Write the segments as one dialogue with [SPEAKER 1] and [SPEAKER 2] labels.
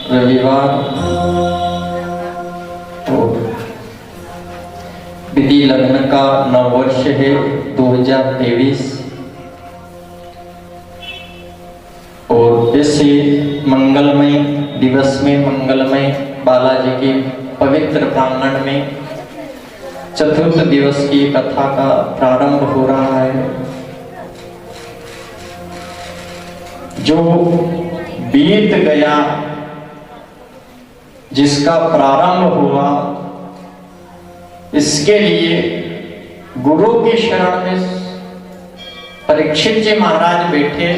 [SPEAKER 1] रविवार और विधि लग्न का नववर्ष है 2023 और इसी मंगलमय दिवस में मंगलमय बालाजी के पवित्र प्रांगण में चतुर्थ दिवस की कथा का प्रारंभ हो रहा है। जो बीत गया, जिसका प्रारंभ हुआ, इसके लिए गुरु की शरण में परीक्षित जी महाराज बैठे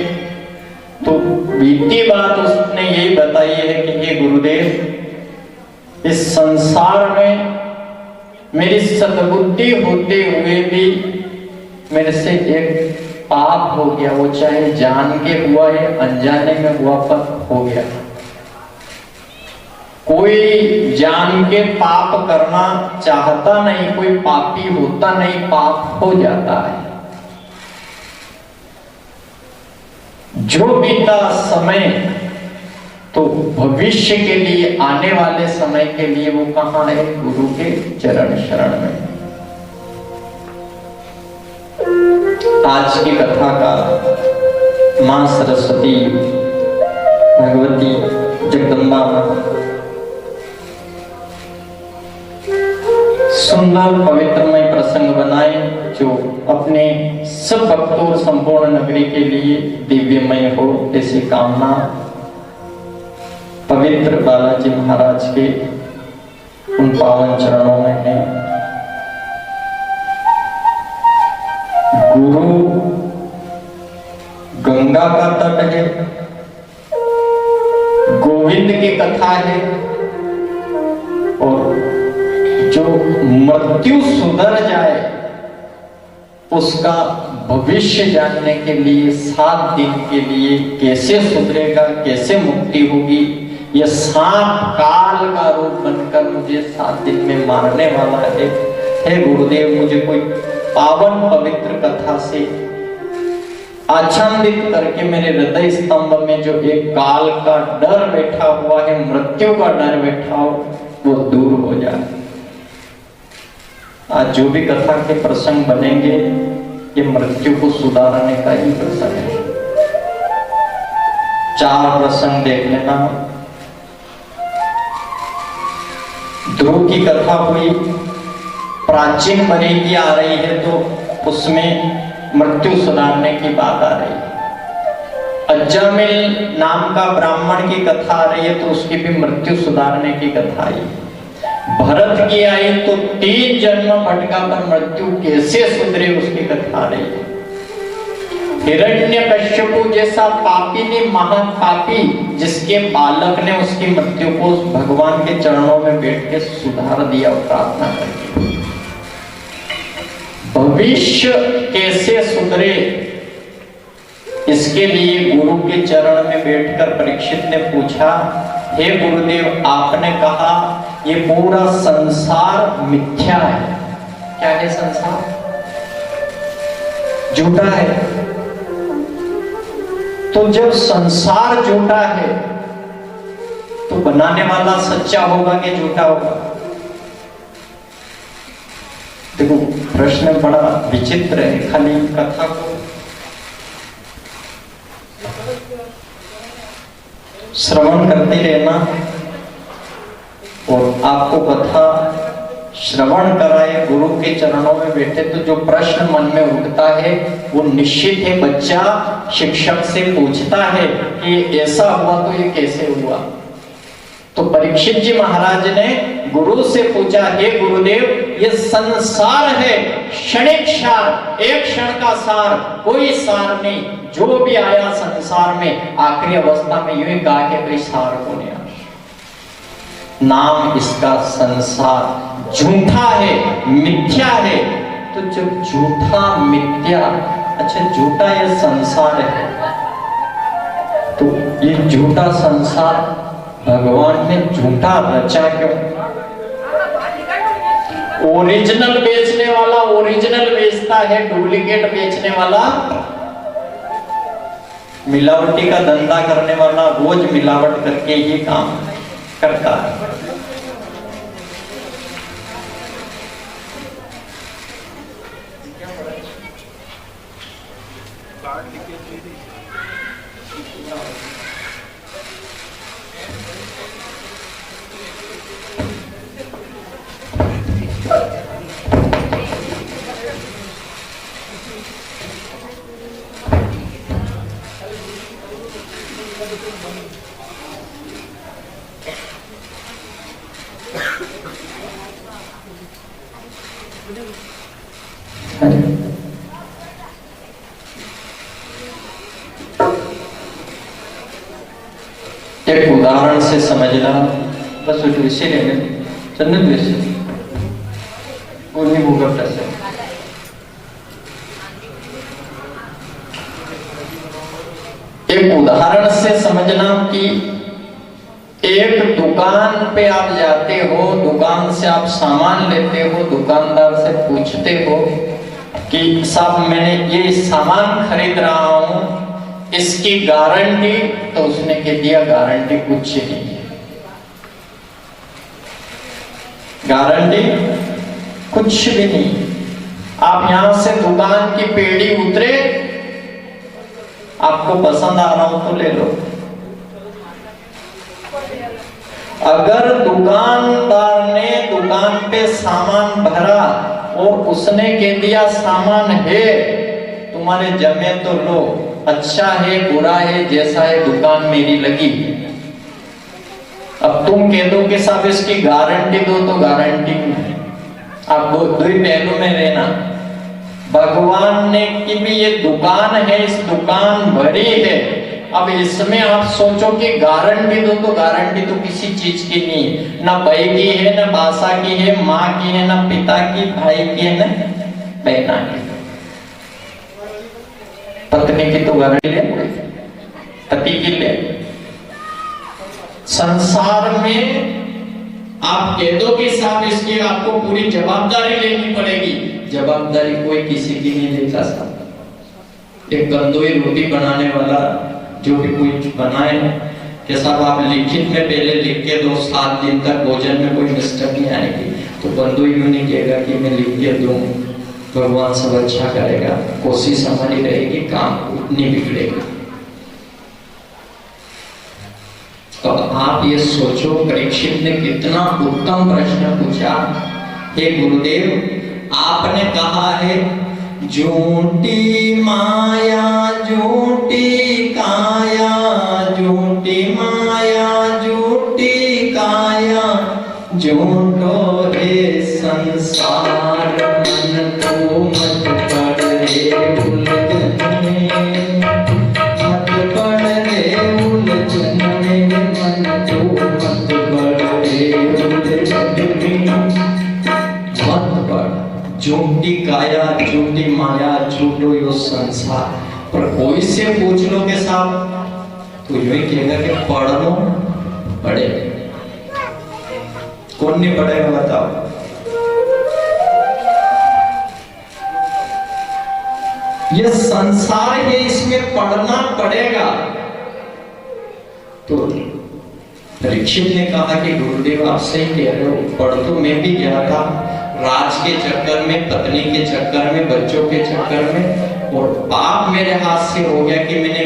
[SPEAKER 1] तो बीती बात उसने यही बताई है कि हे गुरुदेव, इस संसार में मेरी सद्बुद्धि होते हुए भी मेरे से एक पाप हो गया, वो चाहे जान के हुआ या अनजाने में हुआ पर हो गया। कोई जान के पाप करना चाहता नहीं, कोई पापी होता नहीं, पाप हो जाता है। जो बीता समय तो भविष्य के लिए, आने वाले समय के लिए वो कहां है? गुरु के चरण शरण में। आज की कथा का मां सरस्वती भगवती जगदम्बा सुंदर पवित्रमय प्रसंग बनाए जो अपने सब भक्तों और संपूर्ण नगरी के लिए दिव्यमय हो, ऐसी कामना पवित्र बालाजी महाराज के उन पावन चरणों में है। गुरु गंगा का तट है, गोविंद की कथा है और जो मृत्यु सुधर जाए उसका भविष्य जानने के लिए 7 दिन के लिए कैसे सुधरेगा, कैसे मुक्ति होगी, यह सांप काल का रूप बनकर मुझे 7 दिन में मारने वाला है। हे गुरुदेव, मुझे कोई पावन पवित्र कथा से आच्छादित करके मेरे हृदय स्तंभ में जो एक काल का डर बैठा हुआ है, मृत्यु का डर बैठा हो, वो दूर हो जाए। आज जो भी कथा के प्रसंग बनेंगे ये मृत्यु को सुधारने का ही प्रसंग है। 4 प्रसंग देख लेना। ध्रुव की कथा हुई, प्राचीन मरेगी आ रही है तो उसमें मृत्यु सुधारने की बात आ रही है। अज्जामिल नाम का ब्राह्मण की कथा आ रही है तो उसकी भी मृत्यु सुधारने की कथा आई। भरत की आई तो 3 जन्म भटका पर मृत्यु कैसे सुधरे उसकी कथा आ रही है। हिरण्यकश्यपु जैसा पापी ने, महान पापी, जिसके बालक ने उसकी मृत्यु को भगवान के चरणों में बैठ के सुधार दिया प्रार्थना करके। भविष्य कैसे सुधरे, इसके लिए गुरु के चरण में बैठकर परीक्षित ने पूछा, हे गुरुदेव, आपने कहा ये पूरा संसार मिथ्या है। क्या है संसार? झूठा है। तो जब संसार झूठा है तो बनाने वाला सच्चा होगा कि झूठा होगा? देखो, प्रश्न बड़ा विचित्र है। खाली कथा को श्रवण करते रहना और आपको कथा श्रवण कराए, गुरु के चरणों में बैठे तो जो प्रश्न मन में उठता है वो निश्चित है बच्चा शिक्षक से पूछता है कि ऐसा हुआ तो ये कैसे हुआ। तो परीक्षित जी महाराज ने गुरु से पूछा, हे गुरुदेव, ये संसार है क्षणिक सार, एक क्षण का सार, कोई सार नहीं। जो भी आया संसार में आखिरी अवस्था में यूं ही कहा कि कोई सार को नहीं आया। नाम इसका संसार झूठा है, मिथ्या है। तो जब झूठा मिथ्या, अच्छा झूठा ये संसार है, तो ये झूठा संसार भगवान ने झूठा रचा क्यों? ओरिजिनल बेचने वाला ओरिजिनल बेचता है, डुप्लीकेट बेचने वाला, मिलावटी का धंधा करने वाला रोज मिलावट करके ही काम है। करता है। एक उदाहरण से समझना, बस वैसे लेने चंदन वैसे उन्हीं भूगर्भ से एक उदाहरण से समझना कि एक दुकान पे आप जाते हो, दुकान से आप सामान लेते हो, दुकानदार से पूछते हो कि साहब मैंने ये सामान खरीद रहा हूं, इसकी गारंटी, तो उसने कह दिया गारंटी कुछ नहीं है, गारंटी कुछ भी नहीं। आप यहां से दुकान की पेड़ी उतरे, आपको पसंद आ रहा हो तो ले लो। अगर दुकानदार ने दुकान पे सामान भरा और उसने कह दिया सामान है, तुम्हारे जमे तो लो, अच्छा है बुरा है जैसा है दुकान मेरी लगी। अब तुम कह दो कि साहब इसकी गारंटी दो, तो गारंटी नहीं। आप दो ही पहलू में रहना। भगवान ने कि भी ये दुकान है, इस दुकान भरी है, अब इसमें आप सोचो कि गारंटी दो, तो गारंटी तो किसी चीज की नहीं, ना भाई की है, ना बासा की है, माँ की है, ना पिता की, भाई की है, ना बहना की। पत्नी की तो गारंटी ले, पति की ले। संसार में आप कह दो कि साहब इसकी आपको पूरी जवाबदारी लेनी पड़ेगी, जवाबदारी कोई किसी की नहीं लेता साहब। एक कंदोई रोटी बनाने वाला जो भी कुछ बनाए कि साहब आप लिखित में पहले लिख के दो, 7 दिन तक भोजन में कोई मिस्टेक नहीं आएगी, तो कंदोई यूं नहीं कहेगा कि मैं लिख के दूं, भगवान सब अच्छा करेगा, कोशिश हमारी रहेगी, काम उतनी बिगड़ेगी। तो आप ये सोचो, परीक्षित ने कितना उत्तम प्रश्न पूछा। हे गुरुदेव, आपने कहा है झूठी माया झूठी काया, झूठी माया झूठी काया, झूठो है संसार, मन को मत पड़े उलझन में, मत पड़े उलझन में, मन को मत पड़े उलझन में, मत पड़। झूठी काया झूठी माया झूठो यो संसार। पर कोई से पूछ लो के साहब, तो यूं ही कहेगा कि पढ़ लो, पढ़े। कौन नहीं पढ़ेगा बताओ? ये संसार है, इसमें पढ़ना पड़ेगा। तो परीक्षित ने कहा कि गुरुदेव आप सही कह रहे हो, पढ़ तो मैं भी गया था, राज के चक्कर में, पत्नी के चक्कर में, बच्चों के चक्कर में, और पाप मेरे हाथ से हो गया कि मैंने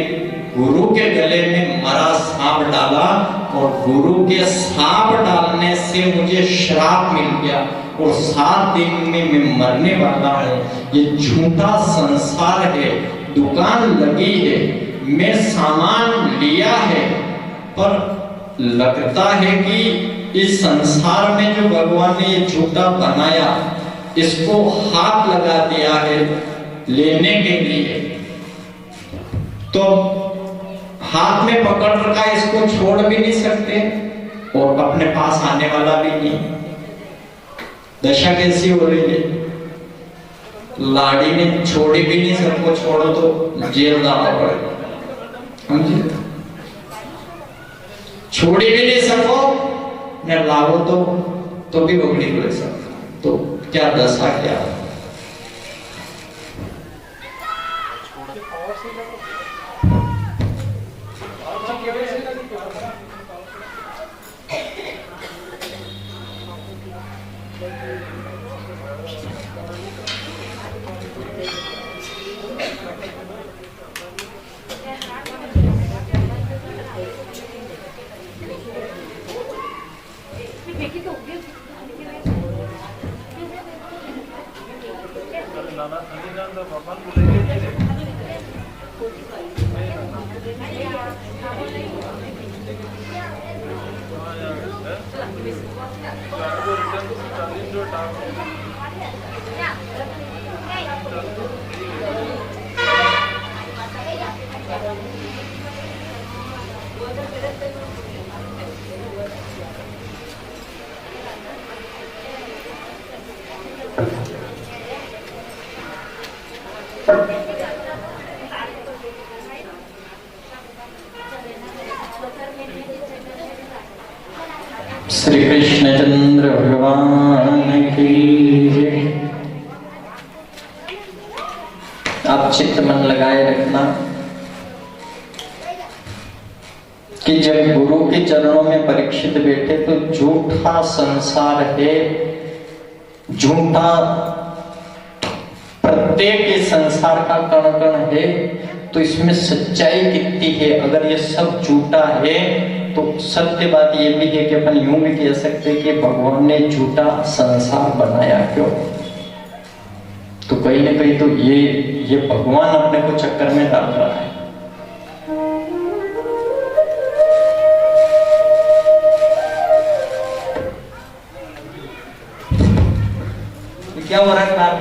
[SPEAKER 1] गुरु के गले में मरा सांप डाला, और गुरु के सांप डालने से मुझे श्राप मिल गया, और 7 दिन में मैं मरने वाला हूँ। ये झूठा संसार है, दुकान लगी है, मैं सामान लिया है, पर लगता है कि इस संसार में जो भगवान ने ये झूठा बनाया, इसको हाथ लगा दिया है लेने के लिए, तो हाथ में पकड़ रखा, इसको छोड़ भी नहीं सकते और अपने पास आने वाला भी नहीं। दशा कैसी हो रही है? लाड़ी ने छोड़ी भी नहीं, सबको छोड़ो तो जेल जाना पड़ेगा, समझे? छोड़ी भी नहीं सको, न लाओ तो भी रोक नहीं ले सकते। तो क्या दशा क्या है? श्री कृष्णचंद्र भगवान की जय। आप चित्त मन लगाए रखना कि जब गुरु के चरणों में परीक्षित बैठे तो झूठा संसार है, झूठा प्रत्येक संसार का कण कण है, तो इसमें सच्चाई कितनी है। अगर ये सब झूठा है तो सत्य बात ये भी है कि अपन यूं भी कह सकते कि भगवान ने झूठा संसार बनाया क्यों। तो कहीं ना कहीं तो ये भगवान अपने को चक्कर में डाल रहा है। क्या हो रहा है कार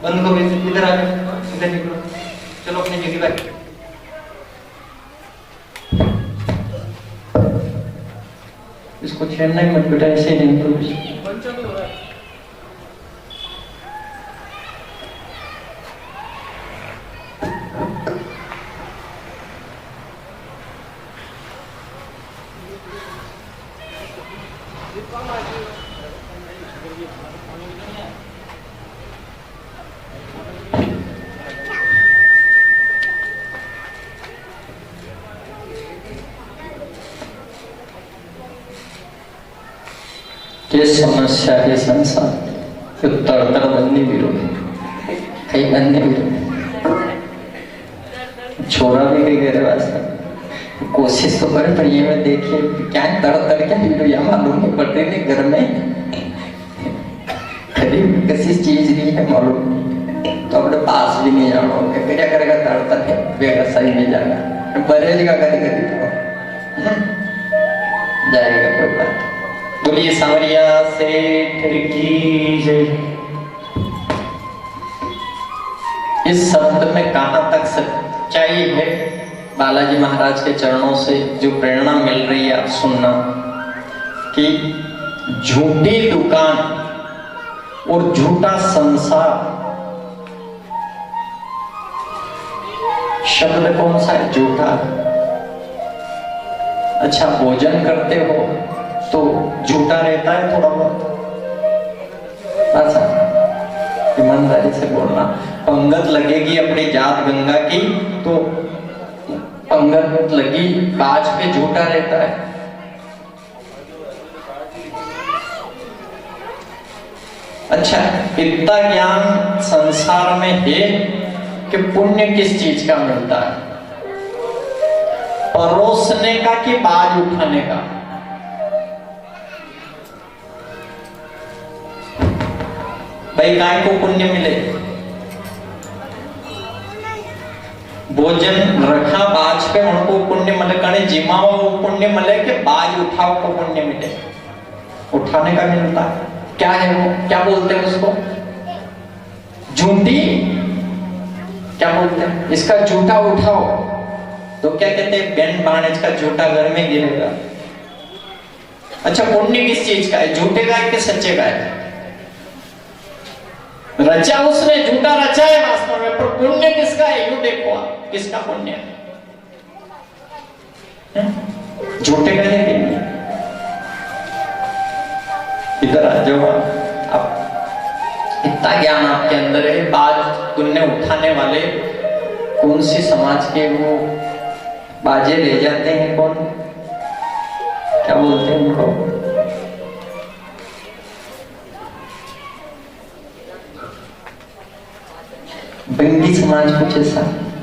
[SPEAKER 1] बंद करो, इधर आ जाओ, इधर निकलो, चलो अपनी जगह पर। इसको छेड़ना ही मत बेटा, ऐसे नहीं तो ये समस्या है संसार तो तड़तड़ बनने विरोध कहीं बनने विरोध। छोरा भी कहीं गए वास्तव कोशिश तो करे, पर ये में देखिए क्या तड़तड़ क्या वीडियो या मालूम नहीं पड़ रही घर में करीब किसी चीज नहीं है मालूम नहीं, तो अपने पास भी नहीं जाना होगा, क्या करेगा तड़तड़ है बेगा सही नहीं जाएगा, बरेगा कभी कभी तो जाएगा कोई बात। बोलिए सांवरिया सेठ की जय। इस शब्द में कहां तक सच्चाई है, बालाजी महाराज के चरणों से जो प्रेरणा मिल रही है आप सुनना कि झूठी दुकान और झूठा संसार, शब्द कौन सा है? झूठा। अच्छा भोजन करते हो तो झूठा रहता है थोड़ा बहुत, अच्छा ईमानदारी से बोलना। पंगत लगेगी अपनी जात गंगा की तो पंगत लगी बाज पे झूठा रहता है। अच्छा इतना ज्ञान संसार में है कि पुण्य किस चीज का मिलता है, परोसने का कि बाज उठाने का। भाई गाय को पुण्य मिले, भोजन रखा बाज पे उनको पुण्य मिले, कने जिमाओ वो पुण्य मिले कि बाज उठाओ को पुण्य मिले। उठाने का मिलता है, क्या है वो, क्या बोलते हैं उसको? झूठी, क्या बोलते हैं इसका? झूठा उठाओ तो क्या कहते हैं? बेन बाणेज का झूठा घर में गिरेगा। अच्छा पुण्य किस चीज का है? झूठे का है कि सच्चे का है? रचा उसने झूठा रचा है वास्तव में, पर पुण्य किसका है? यू देखो आप किसका पुण्य है? झूठे का है कि नहीं? इधर आ जाओ आप, इतना ज्ञान आपके अंदर है। बाज पुण्य उठाने वाले कौन सी समाज के वो बाजे ले जाते हैं, कौन क्या बोलते हैं उनको? बंगी समाज कुछ ऐसा,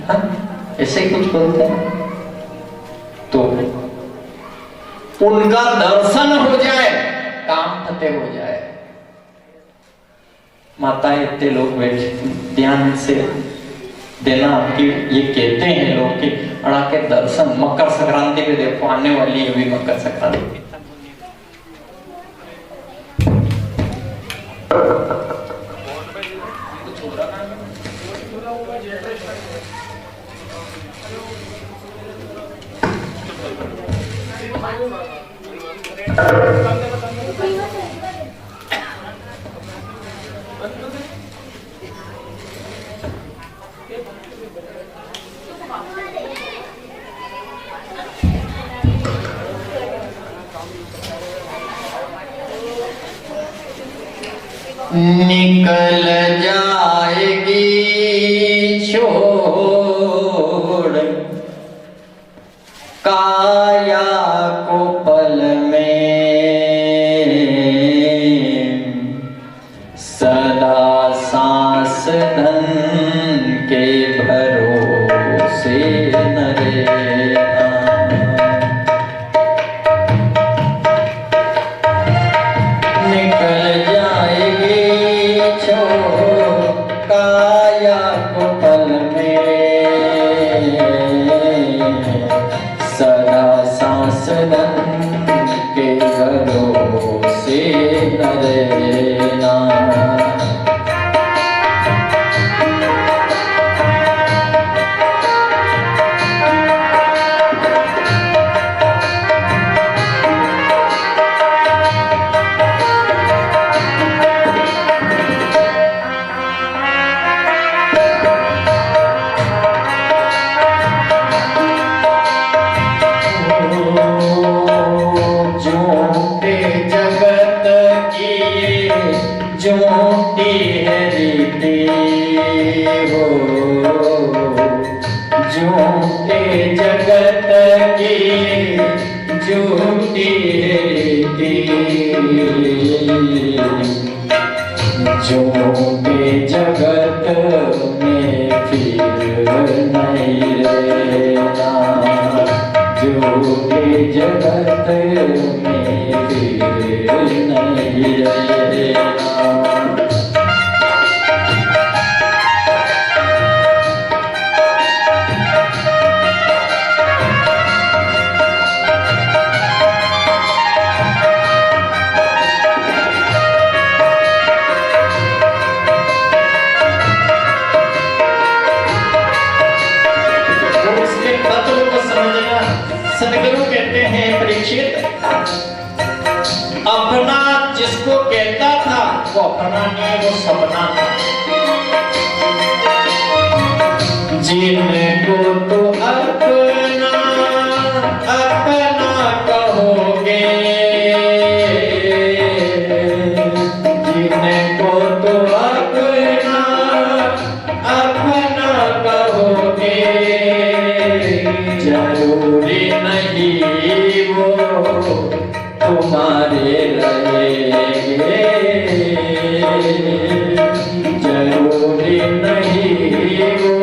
[SPEAKER 1] हाँ ऐसे कुछ बोलते हैं। तो उनका दर्शन हो जाए काम फतेह हो जाए। माताएं इतने लोग बैठे ध्यान से देना कि ये कहते हैं लोग कि अड़ा के दर्शन मकर संक्रांति पे देखो, आने वाली है भी मकर संक्रांति। निकल जाएगी छोड़ काया को पल में, सदा सांस धन के भरोसे न रहना। निकल जाएगी छोड़ काया को पल में, सदा सांस धन के भरोसे न रहना। झूठी है रीति हो, झूठे जगत की झूठी है रीति, झूठे जगत में फिर नहीं रहना, झूठे जगत में फिर नहीं रहना। सदगुरु कहते हैं परीक्षित, अपना जिसको कहता था वो अपना नहीं, वो सपना था। जिनको तो अपना अपना कहोगे, जिनको तो अपना अपना कहोगे, जरूरी नहीं वो तुम्हारे रहेंगे, जरूरी नहीं वो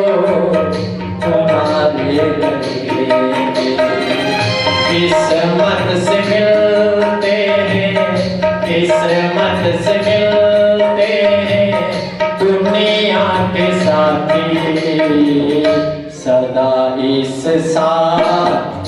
[SPEAKER 1] तुम्हारे रहेंगे। किस्मत से मिलते हैं, किस्मत से मिलते हैं दुनिया के साथी, सदा इस साथ